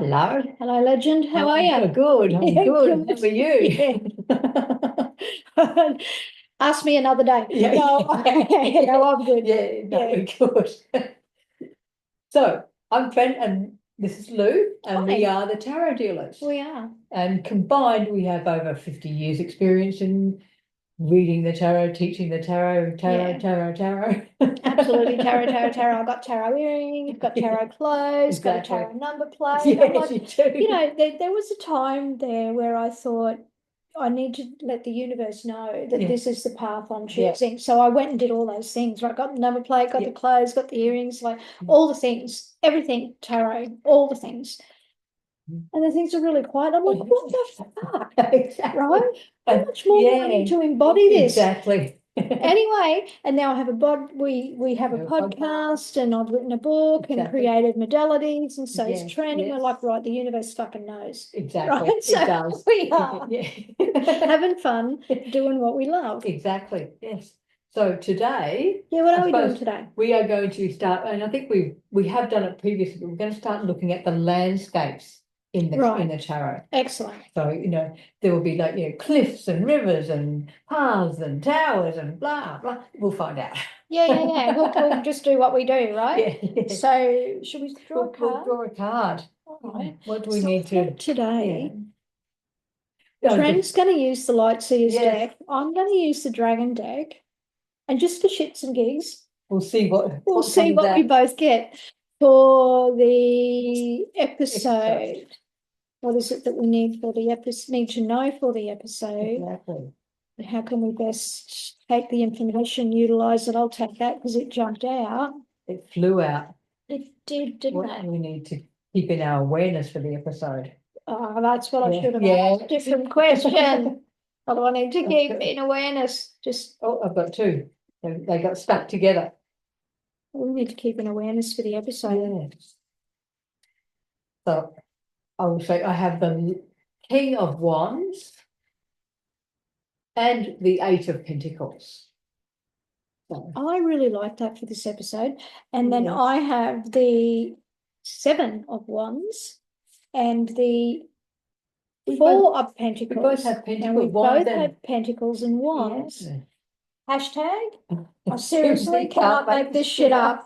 Hello. Hello, legend. How are you? Good. I'm Yeah, good. How good. are you? Yeah. Ask me another day. Yeah. No, no, I'm good. Yeah, no, Yeah. we're good. So I'm Tren and this is Lou, and we Hi, are the tarot dealers. we are. And combined, we have over 50 years experience in reading the tarot, teaching the tarot, Yeah, tarot. absolutely. Tarot, tarot, tarot. I've got tarot earrings, got tarot clothes, got a Exactly. tarot number plate. I'm Yes, like, you do. there was a time there where I thought, I need to let the universe know that Yeah, this is the path I'm yeah, choosing. So I went and did all those things, right? Got the number plate, got yeah. the clothes, got the earrings, like all the things, everything, tarot, all the things. And the things are really quiet. I'm like, what the fuck? Exactly. Right? How And much more do I yeah, need to embody this? exactly. Anyway, and now I have we have a No problem. podcast, and I've written a book and Exactly. created modalities, and so it's Yes, training. We're yes, like, right, the universe fucking knows. exactly. Right. It So does. we are Yeah. having fun doing what we love. Exactly. Yes. So today, Yeah, what I are we doing suppose today? we are going to start, and I think we have done it previously, but we're going to start looking at the landscapes in Right. the tarot. Excellent. So, there will be like, cliffs and rivers and paths and towers and blah, blah. We'll find out. Yeah. We'll just do what we do, right? Yeah, yeah. So should we draw a We'll card? draw a card. All Yeah. right. What do we So I need think to? Yeah. today Oh, Trent's going to use the Light Seers yes. deck. I'm going to use the Dragon deck. And just for shits and gigs, We'll see we'll what see comes what we out. both get for the Episode. episode. What is it that we need for the episode? Need to know for the episode. Exactly. And how can we best take the information, utilize it? I'll take that because it jumped out. It flew out. It did, didn't What it? do we need to keep in our awareness for the episode? Oh, that's what I Yeah. should have Yeah. asked. Different question. What do I need to keep in awareness? Just Oh, I've got two. They got stuck together. we need to keep an awareness for the episode. Yes. So I will say I have the King of Wands and the Eight of Pentacles. So, I really like that for this episode. And then yes. I have the Seven of Wands and the We Four of we Pentacles. both have Now we Pentacles, both Wands, and have Pentacles and Wands. yeah. Hashtag, I We seriously can't cannot make this shit up.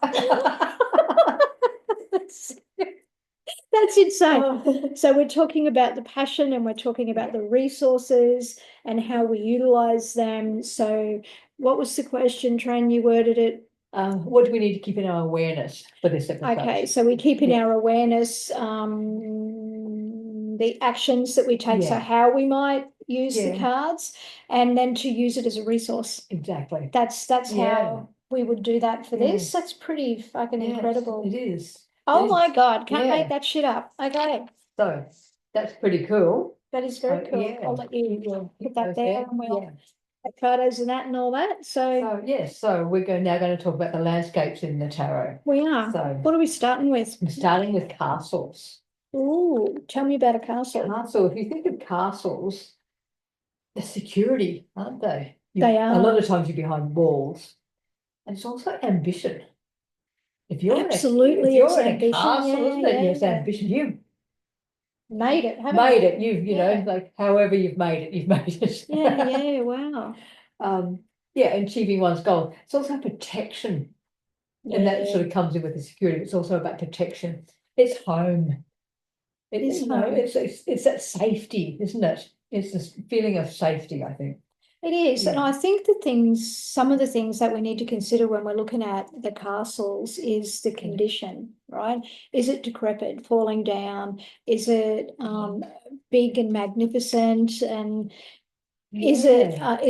That's insane. Oh. So we're talking about the passion and we're talking about the resources and how we utilize them. So what was the question, Tran? You worded it. What do we need to keep in our awareness for this episode? Okay, so we keep in Yeah. our awareness the actions that we take, so Yeah. how we might use the Yeah. cards, and then to use it as a resource. Exactly. That's Yeah. how we would do that for this. That's pretty fucking Yes, incredible. it is. Oh It my is. God, can't Yeah. make that shit up. Okay, So that's pretty cool. that is very cool. Yeah. I'll let you put that Goes there there. and we'll Yeah. take photos and that and all that. So So yes, so we're now going to talk about the landscapes in the tarot. we are. So What are we starting with? I'm starting with castles. Ooh, tell me about a castle. Castle, if you think of castles, they're security, aren't they? They A lot are. of times you're behind walls. And it's also ambition. If Absolutely, it's you're in a ambition. castle, isn't it? Yes, Yeah. ambition. You've Made it, haven't made you? it. Yeah. Like however you've made it, you've made it. Yeah, wow. Yeah, achieving one's goal. It's also protection. And that Yeah, sort of comes in with the security. It's also about protection. It's home. it is home. It's that safety, isn't it? It's this feeling of safety, I think. It is. And Yeah. I think some of the things that we need to consider when we're looking at the castles is the condition, right? Is it decrepit, falling down? Is it big and magnificent? And Yeah. is it What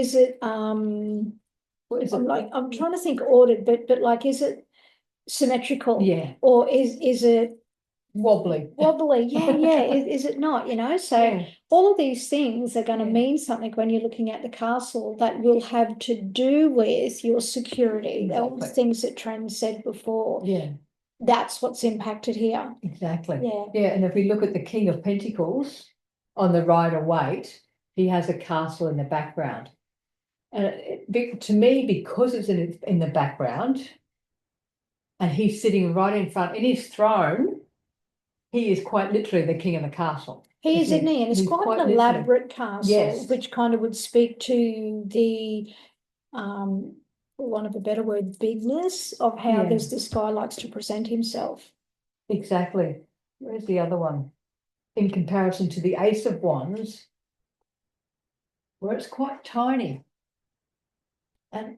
is it? I'm trying to think ordered, but like is it symmetrical? Yeah. Or is it Wobbly. wobbly? Yeah. Is it not? So Yeah. all of these things are going to Yeah. mean something when you're looking at the castle that will have to do with your security. All the Exactly. things that Tran said before. Yeah. That's what's impacted here. Exactly. Yeah. Yeah. And if we look at the King of Pentacles on the Rider-Waite, he has a castle in the background. And to me, because it's in the background, and he's sitting right in front in his throne, he is quite literally the king of the castle. He is, isn't he? And it's He's quite an literally. elaborate castle, Yes. which kind of would speak to the, for want of a better word, bigness of how Yeah. this guy likes to present himself. Exactly. Where's the other one? In comparison to the Ace of Wands, where it's quite tiny. And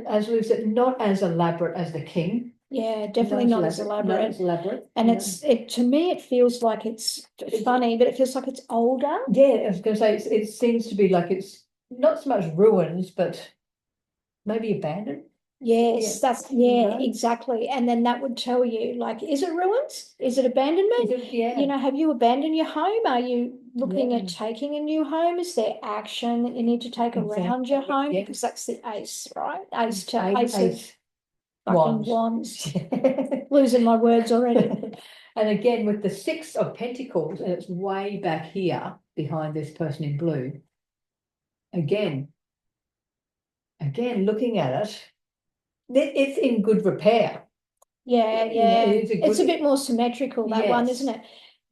as we said, not as elaborate as the king. Yeah, definitely not as Not elaborate. as elaborate. And no. to me, it feels like it's funny, but it feels like it's older. Yeah, I was going to say, it seems to be like it's not so much ruins, but maybe abandoned. Yes, Yeah. Right. exactly. And then that would tell you, like, is it ruins? Is it abandonment? Yeah. You know, have you abandoned your home? Are you looking Yeah. at taking a new home? Is there action that you need to take around your Exactly, home? yeah. Because that's the ace, right? Ace of Ace fucking Wands. wands. Losing my words already. And again, with the Six of Pentacles, and it's way back here behind this person in blue. Again, looking at it, it's in good repair. Yeah, You know, yeah. it's It's a good. bit more symmetrical, that one, Yes. isn't it?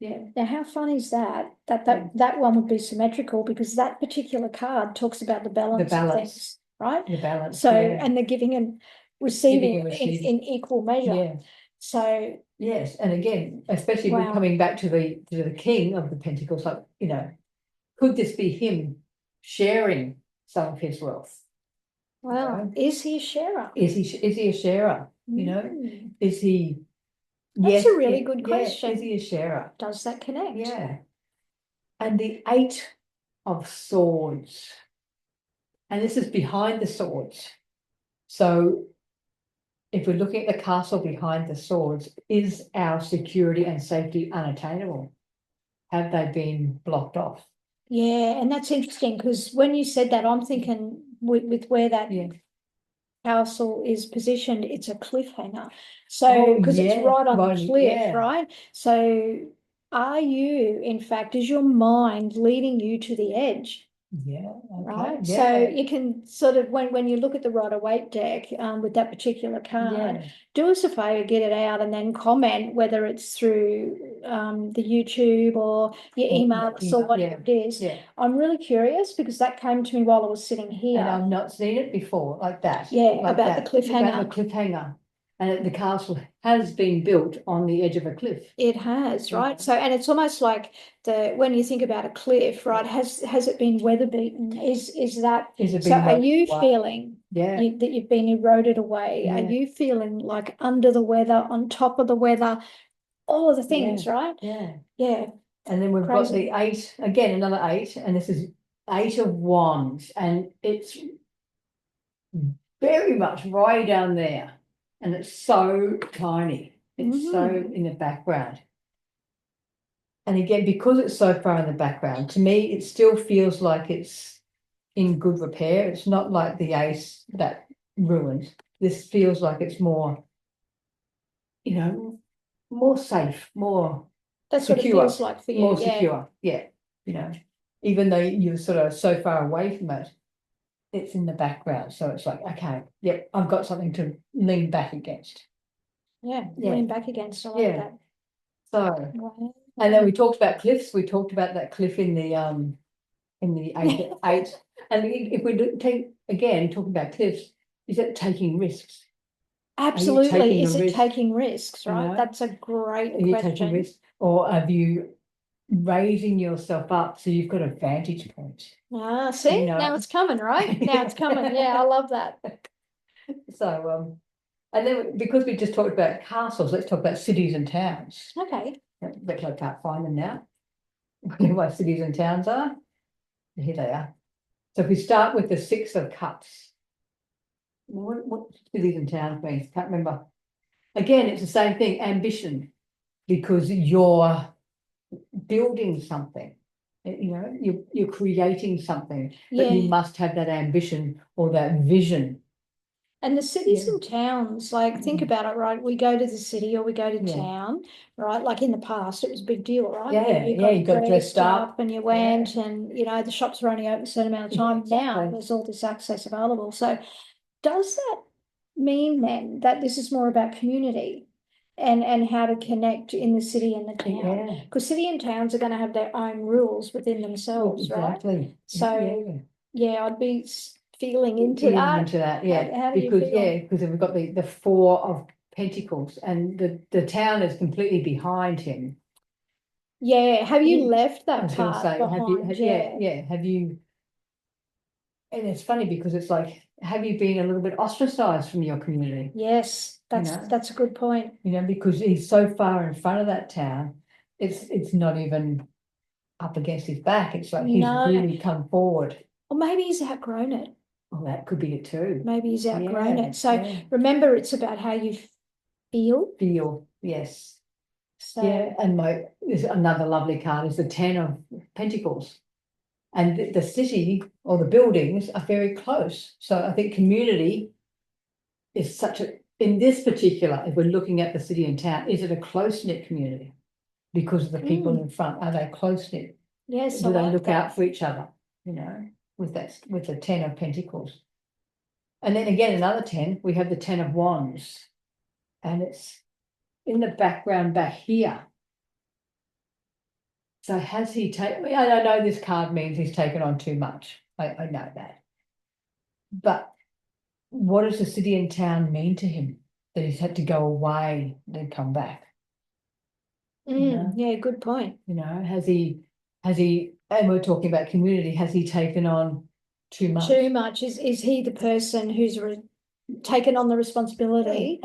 Yeah. Now, how fun is that? That one would be symmetrical because that particular card talks about the balance of balance. things, right? The balance. So, yeah. and the giving and receiving Giving and receiving. in equal measure. Yeah. So, Yes, and again, especially Wow. with coming back to the King of the Pentacles, like, you know, could this be him sharing some of his wealth? wow, know? is he a sharer? Is he a sharer? You know, Mm. is he? That's Yes, a really good question. Is he a sharer? Does that connect? Yeah. And the Eight of Swords, and this is behind the swords. So if we're looking at the castle behind the swords, is our security and safety unattainable? Have they been blocked off? Yeah, and that's interesting because when you said that, I'm thinking with where that Yeah. castle is positioned, it's a cliffhanger. So, because it's right on the cliff, yeah. right? So, are you, in fact, is your mind leading you to the edge? Yeah, okay. Right. Yeah. So you can sort of, when you look at the Rider-Waite deck with that particular card, Yeah. do us a favor, get it out and then comment whether it's through the YouTube or your email us or whatever it is. Yeah. I'm really curious because that came to me while I was sitting here. And I've not seen it before like that. Yeah, like about that, the cliffhanger. About the cliffhanger. And the castle has been built on the edge of a cliff. It has, right? Yeah. So, and it's almost like when you think about a cliff, right? Has it been weather beaten? Is that so? Are you feeling that you've been eroded away? Yeah. Are you feeling like under the weather, on top of the weather, all of the things, right? Yeah. Yeah. And then we've got the Eight, again, another Eight, and this is Eight of Wands, and it's very much way down there. And it's so tiny. It's so in the background. And again, because it's so far in the background, to me, it still feels like it's in good repair. It's not like the Ace that ruined. This feels like it's more, you know, more safe, more That's secure, what it feels like for you. more secure. Yeah, you know, even though you're sort of so far away from it, it's in the background. So it's like, okay, yep, I've got something to lean back against. Yeah, lean back against. I like that. So, Wow. and then we talked about cliffs. We talked about that cliff in the eight. And if we talking about cliffs, is it taking risks? Absolutely. Is it risk? taking risks, right? You know? That's a great Are you question. taking risks? Or have you raising yourself up so you've got a vantage point? Ah, see, now it's coming, right? Now it's coming. Yeah, I love that. So, and then because we just talked about castles, let's talk about cities and towns. Okay. But I can't find them now. What cities and towns are. Here they are. So if we start with the Six of Cups, what cities and towns means? Can't remember. Again, it's the same thing, ambition, because you're building something. You know, you're creating something, but you must have that ambition or that vision. And the cities and towns, like think about it, right? We go to the city or we go to town, right? Like in the past, it was a big deal, right? You got dressed up and you went and, you know, the shops were only open a certain amount of time. Now there's all this access available. So does that mean then that this is more about community? and how to connect in the city and the town. Yeah. Because city and towns are going to have their own rules within Well, themselves, right? exactly. So yeah, I'd be feeling into Feeling that. into that, yeah. How do you Because, feel? yeah, because we've got the Four of Pentacles, and the town is completely behind him. Yeah, have you Mm. left I that was going to part say, behind? yeah, have you, and it's funny because it's like, have you been a little bit ostracized from your community? Yes, You know? that's a good point. You know, because he's so far in front of that town, it's not even up against his back. It's like he's No. really come forward. Or maybe he's outgrown it. Well, that could be it too. Maybe he's outgrown Yeah, it. So yeah. remember, it's about how you feel. Feel, yes. So Yeah, and there's another lovely card is the Ten of Pentacles. And the city or the buildings are very close. So I think community is in this particular, if we're looking at the city and town, is it a close-knit community? Because of the people in front, are they close-knit? yes, Do I they like look that. out for each other, you know, with the Ten of Pentacles? And then again, another 10, we have the 10 of Wands. And it's in the background back here. So has he taken, I know this card means he's taken on too much. I know that. But what does the city and town mean to him? That he's had to go away and then come back? Yeah, good point. You know, has he, and we're talking about community, has he taken on too much? Too much. Is he the person who's taken on the responsibility?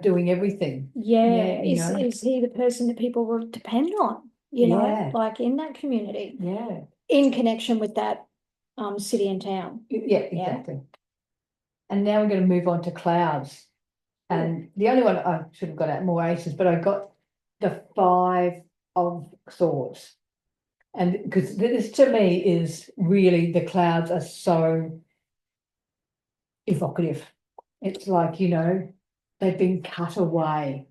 Doing everything. Yeah. you know. Is he the person that people will depend on, you know, like in that community, Yeah. in connection with that city and town? Yeah, exactly. And now we're going to move on to clouds. And the only one I should have got out more aces, but I got the Five of Swords. And because this to me is really, the clouds are so evocative. It's like, you know, they've been cut away.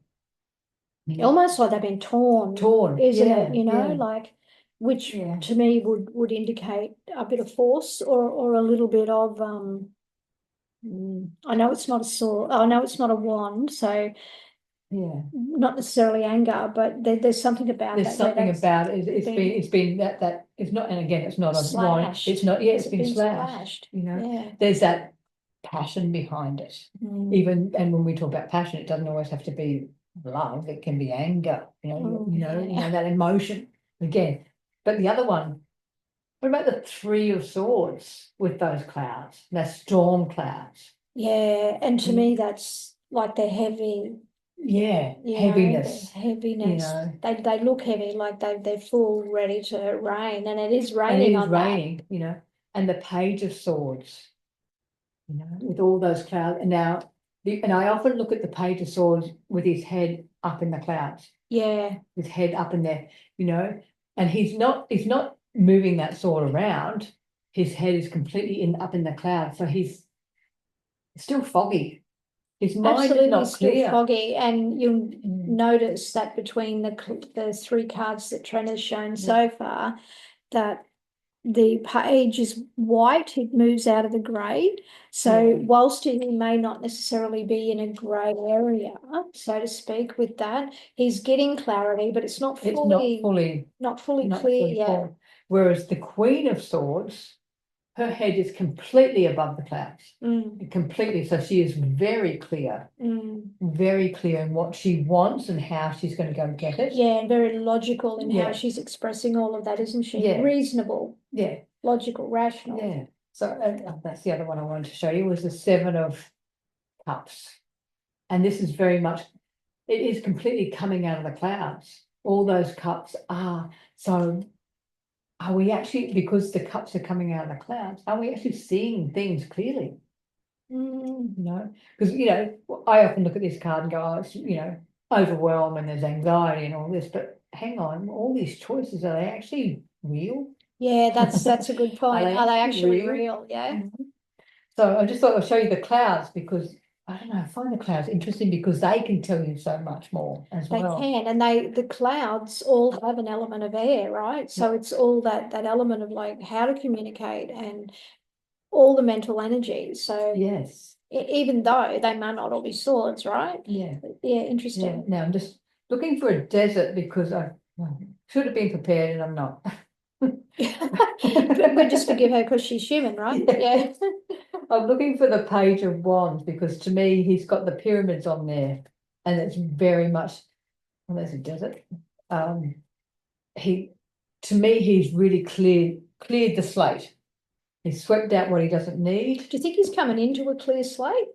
Almost like they've been torn, isn't it? You know, like, which to me would indicate a bit of force or a little bit of I know it's not a sword, I know it's not a wand, so not necessarily anger, but there's something about There's that. something about it. It's been that it's not, and again, it's not a wand. slashed. It's not, it's Has it been been slashed. You know, Yeah. there's that passion behind it. Even, and when we talk about passion, it doesn't always have to be love. It can be anger. You know that emotion again. But the other one, what about the Three of Swords with those clouds? They're storm clouds. Yeah, and to me that's like the heavy. Yeah, You heaviness. know, the heaviness. You know, they look heavy, like they're full ready to rain, and it is and raining it is on raining. You know, and the Page of Swords. You know, with all those clouds, and now, and I often look at the Page of Swords with his head up in the clouds. Yeah, his head up in there. You know, and he's not moving that sword around. His head is completely up in the clouds, so he's still foggy. His mind is not still clear. foggy, and you'll notice that between the three cards that Tren has shown so far, that the page is white, it moves out of the grey. So whilst he may not necessarily be in a grey area, so to speak, with that, he's getting clarity, but it's not fully clear yet. Whereas the Queen of Swords, her head is completely above the clouds. Completely. So she is very clear in what she wants and how she's going to go and get it. Yeah, and very logical in how she's expressing all of that, isn't she? Yeah. Reasonable. Yeah. Logical, rational. Yeah. So that's the other one I wanted to show you, was the Seven of Cups. And this is very much, it is completely coming out of the clouds. All those cups are, so are we actually, because the cups are coming out of the clouds, are we actually seeing things clearly? You know, because, you know, I often look at this card and go, oh, it's, you know, overwhelm and there's anxiety and all this, but hang on, all these choices, are they actually real? Yeah, that's a good point. Are they actually real? Yeah. So I just thought I'd show you the clouds, because I don't know, I find the clouds interesting because they can tell you so much more as well. They can, and the clouds all have an element of air, right? So it's all that element of like how to communicate and all the mental energy. So yes. even though they may not all be swords, right? Yeah, Yeah, yeah. interesting. Now I'm just looking for a desert because I should have been prepared and I'm not. We just forgive her because she's human, right? Yeah. Yeah. I'm looking for the Page of Wands because to me he's got the pyramids on there, and it's very much. Well, there's a desert. He, to me, he's really cleared the slate. He's swept out what he doesn't need. Do you think he's coming into a clear slate?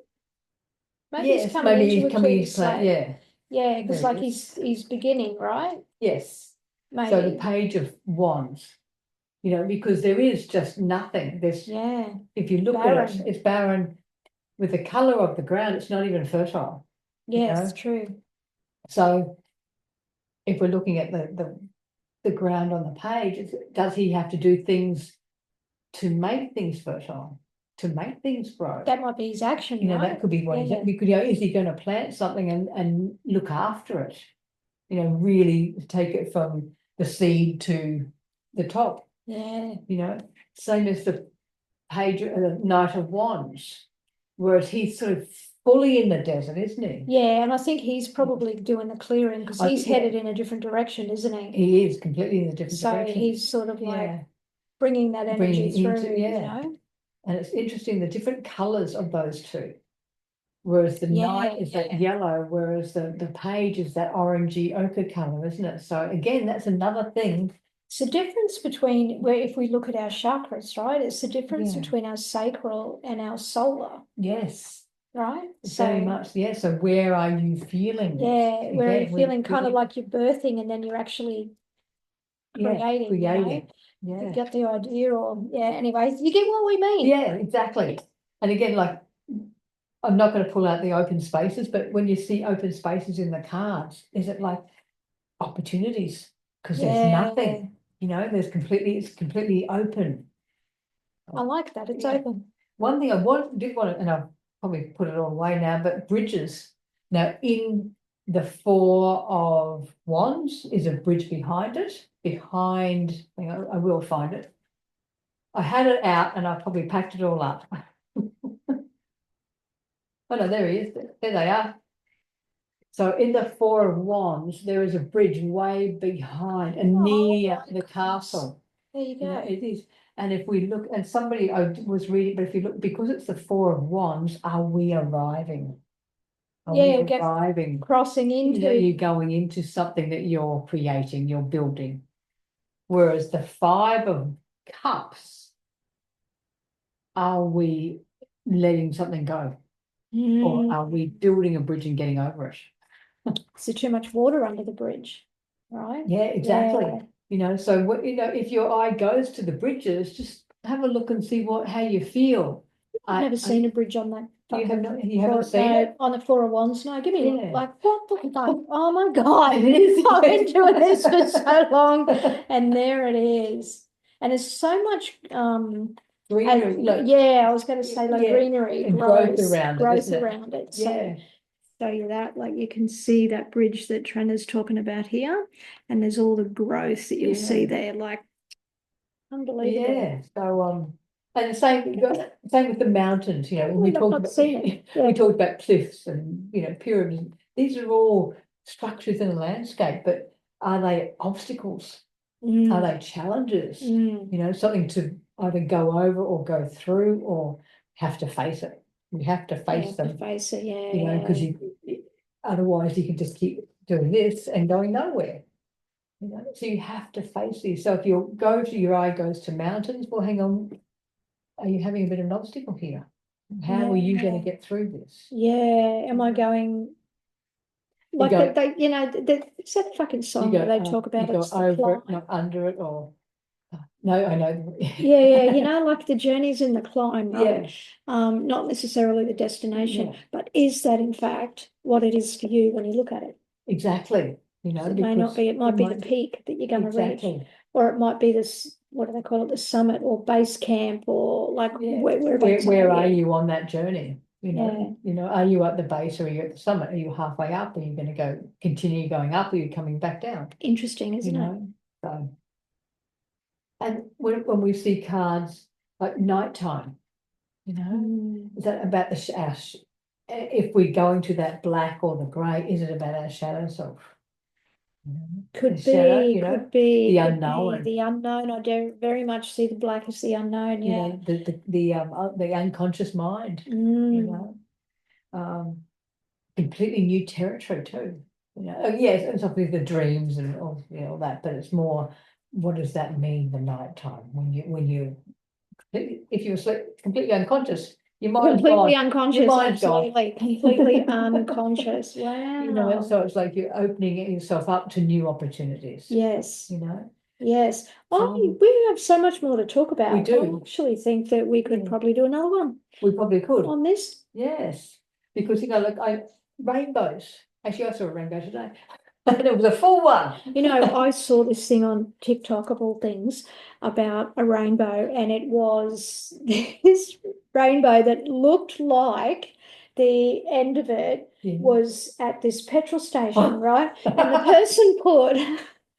Maybe he's Yes, coming maybe into he's a coming clear into play. slate. Yeah, Yeah, because there like it is. he's beginning, right? Yes. Maybe. So the Page of Wands, because there is just nothing. There's, yeah. if you look at it, it's barren. With the color of the ground, it's not even fertile. Yes, true. So if we're looking at the ground on the page, does he have to do things to make things fertile, to make things grow? That might be his action, right? That could be what Yeah. we could, is he going to plant something and look after it? Really take it from the seed to the top. Yeah. Same as the Page of the Knight of Wands, whereas he's sort of fully in the desert, isn't he? Yeah, and I think he's probably doing the clearing because he's Yeah. headed in a different direction, isn't he? He is completely in a different So direction. he's sort of like Yeah. bringing that energy Bringing it through, into, And it's interesting, the different colours of those two. Whereas the knight is that yellow, whereas the page is that orangey ochre colour, isn't it? So again, that's another thing. It's the difference between where if we look at our chakras, right? It's the difference Yeah. between our sacral and our solar, Yes, right? very much. Yeah. So where are you feeling? Yeah, where Again, you're feeling kind of like you're birthing and then you're actually creating. creating. You Yeah. get the idea, or anyways, you get what we mean. Yeah, exactly. And again, like, I'm not going to pull out the open spaces, but when you see open spaces in the cards, is it like opportunities? Because there's nothing, it's completely open. I like that. It's open. One thing I did want to, and I'll probably put it all away now, but bridges. Now, in the Four of Wands is a bridge behind it. Hang on, I will find it. I had it out and I probably packed it all up. Oh no, there he is. There they are. So in the Four of Wands, there is a bridge way behind and near the castle. There you go. It is. And if we look, and somebody I was reading, but if you look, because it's the Four of Wands, are we arriving? Arriving? Crossing into. You're going into something that you're creating, you're building. Whereas the Five of Cups, are we letting something go? Or are we building a bridge and getting over it? Is there too much water under the bridge? Right? Yeah, exactly. So what, if your eye goes to the bridges, just have a look and see how you feel. I've never seen a bridge on that. You haven't seen it? On the Four of Wands? No, give me what the fuck? Oh my God. It is. I've been doing this for so long. And there it is. And there's so much greenery. I was going to say greenery and growth around it. So show you that, like you can see that bridge that Tren is talking about here, and there's all the growth that you'll see there, like unbelievable. Yeah. So and the same with the mountains. When we talk about we talked about cliffs and pyramids. These are all structures in the landscape, but are they obstacles? Are they challenges? Something to either go over or go through, or have to face it. You have to face them. Face it, because otherwise you can just keep doing this and going nowhere. So you have to face these. So if your eye goes to mountains, well, hang on, are you having a bit of an obstacle here? How are you going to get through this? Yeah, am I going? Like it's that fucking song where they talk about it's over it, not under it, or no, I know. Like the journey's in the climb, right? Not necessarily the destination, but is that in fact what it is for you when you look at it? Exactly. It may not be. It might be the peak that you're going to reach, or it might be this. What do they call it? The summit or base camp, or like where are you on that journey? Are you at the base or are you at the summit? Are you halfway up? Are you going to continue going up? Or are you coming back down? Interesting, isn't it? So, and when we see cards like nighttime, you know? Mm. Is that about if we're going to that black or the grey, is it about our shadow self? You know, Could the shadow, be, you know, could be. the could be unknown. The unknown. I do very much see the black as the unknown, You yeah. know, the unconscious mind, you Mm. know. Completely new territory too. You know, oh, yes, it's obviously the dreams and all, you know, all that, but it's more, what does that mean the night time when you if you're asleep, completely unconscious, your mind's Completely gone. unconscious, mind's gone. absolutely, completely unconscious. You know, Wow. so it's like you're opening yourself up to new opportunities. Yes, You know, yes. so We have so much more to talk about. we I do. actually think that we could Yeah. probably do another one We probably could. on this. Yes, because you know, like rainbows. Actually, I saw a rainbow today, and it was a full one. You know, I saw this thing on TikTok of all things about a rainbow, and it was this rainbow that looked like the end of it Yeah. was at this petrol station, right? And the person put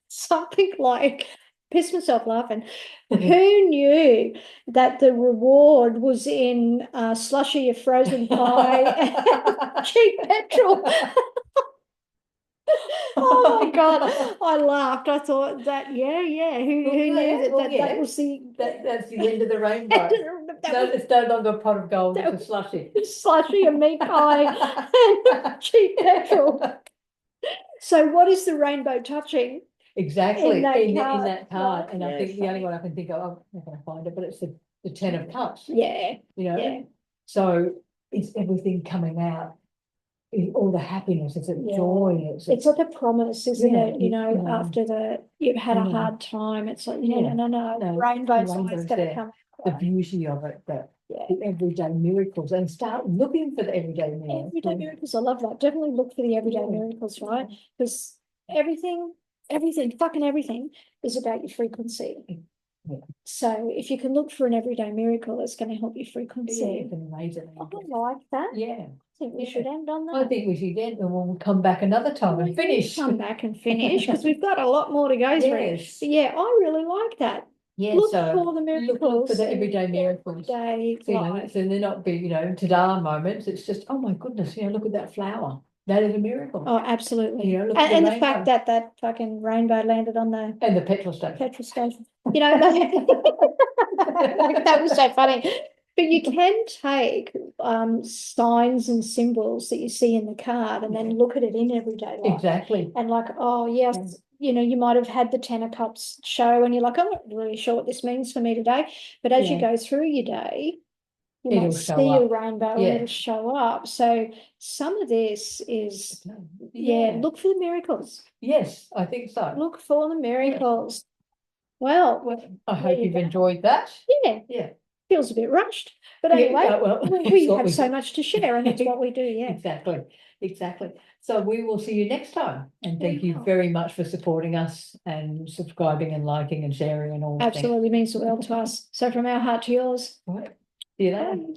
something like, pissed myself laughing. Who knew that the reward was in slushy, a frozen pie, and cheap petrol? Oh my God, I laughed. I thought that, yeah, who knew that, that was the That's the end of the rainbow. that No, was it's no longer a pot of gold, that it's a slushy. slushy, a meat pie, and cheap petrol. So what is the rainbow touching? Exactly, In that in card, that card, right? and I Yeah, think the only funny. one I can think of, I'm not gonna find it, but it's the Ten of Cups, Yeah, you know? yeah. So it's everything coming out, all the happiness, it's a Yeah. joy, It's like a promise, isn't Yeah, it? You know, know, after you've had a yeah. hard time, it's like, Yeah. no, No, rainbow's the always rainbow's gonna there. come The out. beauty of it, Yeah. the everyday miracles, and start looking for the everyday miracles. Everyday miracles, I love that. Definitely look for the everyday Yeah. miracles, right? Because everything, fucking everything is about your frequency. Yeah. So if you can look for an everyday miracle, it's going to help your Yeah, frequency. it's amazing. I like that. Yeah. I think we Yeah. should end on that. I think we should end and we'll come back another time and finish. Come back and finish because we've got a lot more to go through. Yes. But yeah, I really like that. Yeah, Look so for the miracles. look for the everyday miracles. Everyday So, you know, life. so they're not big, you know, ta-da moments. It's just, oh my goodness, you know, look at that flower. That is a miracle. Oh, absolutely. You know, look at And the the fact rainbow. that fucking rainbow landed on the And the petrol station. petrol station. You know, that was so funny. But you can take signs and symbols that you see in the card and then look at it in everyday life. Exactly. And like, oh yes, Yeah. you know, you might have had the Ten of Cups show and you're like, I'm not really sure what this means for me today. But as you Yeah. go through your day, you It'll might show see a up. rainbow and Yeah. it'll show up. So some of this is, Yeah. look for the miracles. Yes, I think so. Look for the miracles. Well, Well, I there hope you you've go. enjoyed that. Yeah, Yeah. feels a bit rushed. But Yeah, anyway, well, we it's what have we so do. much to share and it's what we do, yeah. Exactly, exactly. So we will see you next time. And thank We you will. very much for supporting us and subscribing and liking and sharing and all. Absolutely means the world to us. So from our heart to yours. Right. See you later. Bye.